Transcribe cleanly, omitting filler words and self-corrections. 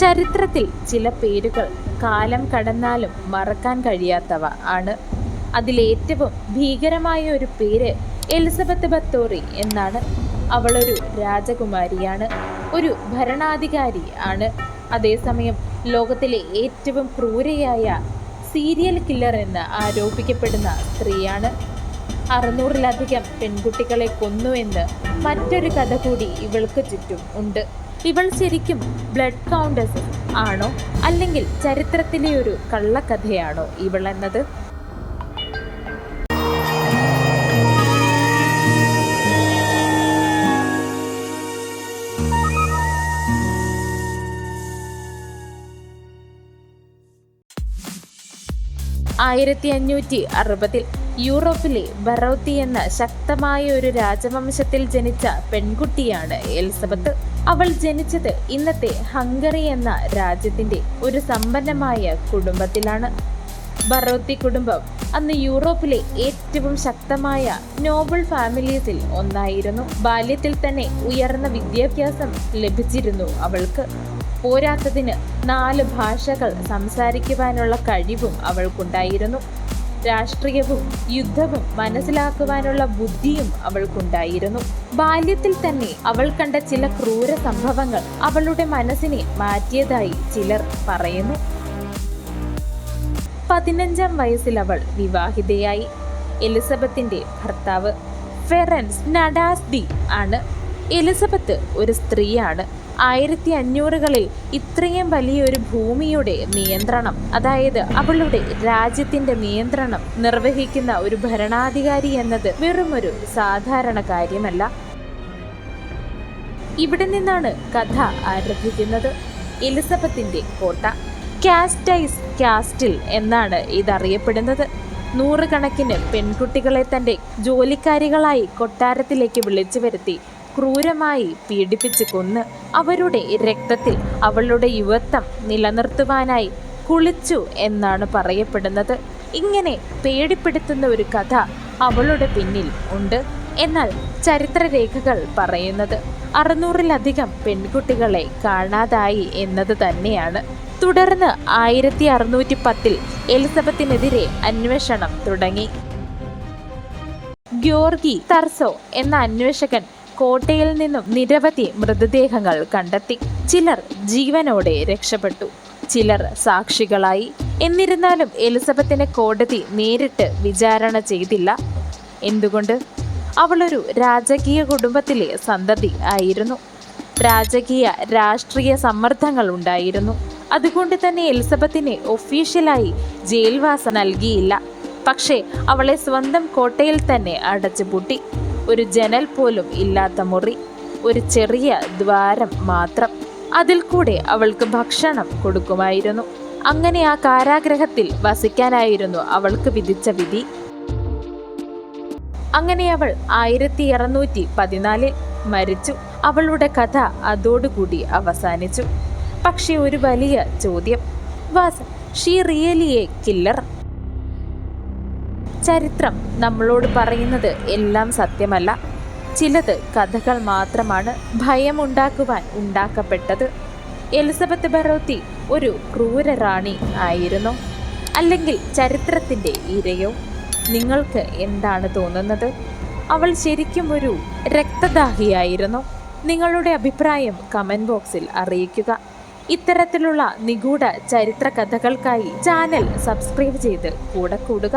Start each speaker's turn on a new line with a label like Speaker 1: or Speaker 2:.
Speaker 1: ചരിത്രത്തിൽ ചില പേരുകൾ കാലം കടന്നാലും മറക്കാൻ കഴിയാത്തവ ആണ്. അതിലേറ്റവും ഭീകരമായ ഒരു പേര് എലിസബത്ത് ബത്തോറി എന്നാണ്. അവളൊരു രാജകുമാരിയാണ്, ഒരു ഭരണാധികാരി ആണ്. അതേസമയം ലോകത്തിലെ ഏറ്റവും ക്രൂരയായ സീരിയൽ കില്ലർ എന്ന് ആരോപിക്കപ്പെടുന്ന സ്ത്രീയാണ്. 600-ലധികം പെൺകുട്ടികളെ കൊന്നുവെന്ന് മറ്റൊരു കഥ കൂടി ഇവൾക്ക് ചുറ്റും ഉണ്ട്. ഇവൾ ശരിക്കും ബ്ലഡ് കൗണ്ടസ് ആണോ, അല്ലെങ്കിൽ ചരിത്രത്തിലെ ഒരു കള്ളക്കഥയാണോ ഇവൾ എന്നത്? ആയിരത്തി 560 യൂറോപ്പിലെ ബറോത്തി എന്ന ശക്തമായ ഒരു രാജവംശത്തിൽ ജനിച്ച പെൺകുട്ടിയാണ് എലിസബത്ത്. അവൾ ജനിച്ചത് ഇന്നത്തെ ഹംഗറി എന്ന രാജ്യത്തിന്റെ ഒരു സമ്പന്നമായ കുടുംബത്തിലാണ്. ബറോത്തി കുടുംബം അന്ന് യൂറോപ്പിലെ ഏറ്റവും ശക്തമായ നോബിൾ ഫാമിലീസിൽ ഒന്നായിരുന്നു. ബാല്യത്തിൽ തന്നെ ഉയർന്ന വിദ്യാഭ്യാസം ലഭിച്ചിരുന്നു അവൾക്ക്. പോരാത്തതിന് 4 ഭാഷകൾ സംസാരിക്കുവാനുള്ള കഴിവും അവൾക്കുണ്ടായിരുന്നു. രാഷ്ട്രീയവും യുദ്ധവും മനസ്സിലാക്കുവാനുള്ള ബുദ്ധിയും അവൾക്കുണ്ടായിരുന്നു. ബാല്യത്തിൽ തന്നെ അവൾ കണ്ട ചില ക്രൂര സംഭവങ്ങൾ അവളുടെ മനസ്സിനെ മാറ്റിയതായി ചിലർ പറയുന്നു. 15-ാം വയസ്സിൽ അവൾ വിവാഹിതയായി. എലിസബത്തിന്റെ ഭർത്താവ് ഫെറൻസ് നഡാസ്ഡി ആണ്. എലിസബത്ത് ഒരു സ്ത്രീയാണ്. 1500-കളിൽ ഇത്രയും വലിയൊരു ഭൂമിയുടെ നിയന്ത്രണം, അതായത് അവളുടെ രാജ്യത്തിന്റെ നിയന്ത്രണം നിർവഹിക്കുന്ന ഒരു ഭരണാധികാരി എന്നത് വെറുമൊരു സാധാരണ കാര്യമല്ല. ഇവിടെ നിന്നാണ് കഥ ആരംഭിക്കുന്നത്. എലിസബത്തിന്റെ കോട്ട കാസ്റ്റൈസ് കാസ്റ്റിൽ എന്നാണ് ഇതറിയപ്പെടുന്നത്. 100 കണക്കിന് പെൺകുട്ടികളെ തന്റെ ജോലിക്കാരികളായി കൊട്ടാരത്തിലേക്ക് വിളിച്ചു വരുത്തി ക്രൂരമായി പീഡിപ്പിച്ച് കൊന്ന് അവരുടെ രക്തത്തിൽ അവളുടെ യുവത്വം നിലനിർത്തുവാനായി കുളിച്ചു എന്നാണ് പറയപ്പെടുന്നത്. ഇങ്ങനെ പേടിപ്പെടുത്തുന്ന ഒരു കഥ അവളുടെ പിന്നിൽ ഉണ്ട്. എന്നാൽ ചരിത്രരേഖകൾ പറയുന്നത് 600-ലധികം പെൺകുട്ടികളെ കാണാതായി എന്നത് തന്നെയാണ്. തുടർന്ന് 1610-ൽ എലിസബത്തിനെതിരെ അന്വേഷണം തുടങ്ങി. ഗ്യോർഗി തർസോ എന്ന അന്വേഷകൻ കോട്ടയിൽ നിന്നും നിരവധി മൃതദേഹങ്ങൾ കണ്ടെത്തി. ചിലർ ജീവനോടെ രക്ഷപ്പെട്ടു, ചിലർ സാക്ഷികളായി. എന്നിരുന്നാലും എലിസബത്തിനെ കോടതി നേരിട്ട് വിചാരണ ചെയ്തില്ല. എന്തുകൊണ്ട്? അവളൊരു രാജകീയ കുടുംബത്തിലെ സന്തതി ആയിരുന്നു. രാജകീയ രാഷ്ട്രീയ സമ്മർദ്ദങ്ങൾ ഉണ്ടായിരുന്നു. അതുകൊണ്ട് തന്നെ എലിസബത്തിനെ ഒഫീഷ്യലായി ജയിൽവാസം നൽകിയില്ല. പക്ഷേ അവളെ സ്വന്തം കോട്ടയിൽ തന്നെ അടച്ചുപൂട്ടി. ഒരു ജനൽ പോലും ഇല്ലാത്ത മുറി, ഒരു ചെറിയ ദ്വാരം മാത്രം. അതിൽ കൂടെ അവൾക്ക് ഭക്ഷണം കൊടുക്കുമായിരുന്നു. അങ്ങനെ ആ കാരാഗ്രഹത്തിൽ വസിക്കാനായിരുന്നു അവൾക്ക് വിധിച്ച വിധി. അങ്ങനെ അവൾ 1614-ൽ മരിച്ചു. അവളുടെ കഥ അതോടുകൂടി അവസാനിച്ചു. പക്ഷെ ഒരു വലിയ ചോദ്യം: was she really A killer? ചരിത്രം നമ്മളോട് പറയുന്നത് എല്ലാം സത്യമല്ല. ചിലത് കഥകൾ മാത്രമാണ്, ഭയമുണ്ടാക്കുവാൻ ഉണ്ടാക്കപ്പെട്ടത്. എലിസബത്ത് ബറോത്തി ഒരു ക്രൂര റാണി ആയിരുന്നോ, അല്ലെങ്കിൽ ചരിത്രത്തിൻ്റെ ഇരയോ? നിങ്ങൾക്ക് എന്താണ് തോന്നുന്നത്? അവൾ ശരിക്കും ഒരു രക്തദാഹിയായിരുന്നോ? നിങ്ങളുടെ അഭിപ്രായം കമൻറ്റ് ബോക്സിൽ അറിയിക്കുക. ഇത്തരത്തിലുള്ള നിഗൂഢ ചരിത്ര കഥകൾക്കായി ചാനൽ സബ്സ്ക്രൈബ് ചെയ്ത് കൂടെ കൂടുക.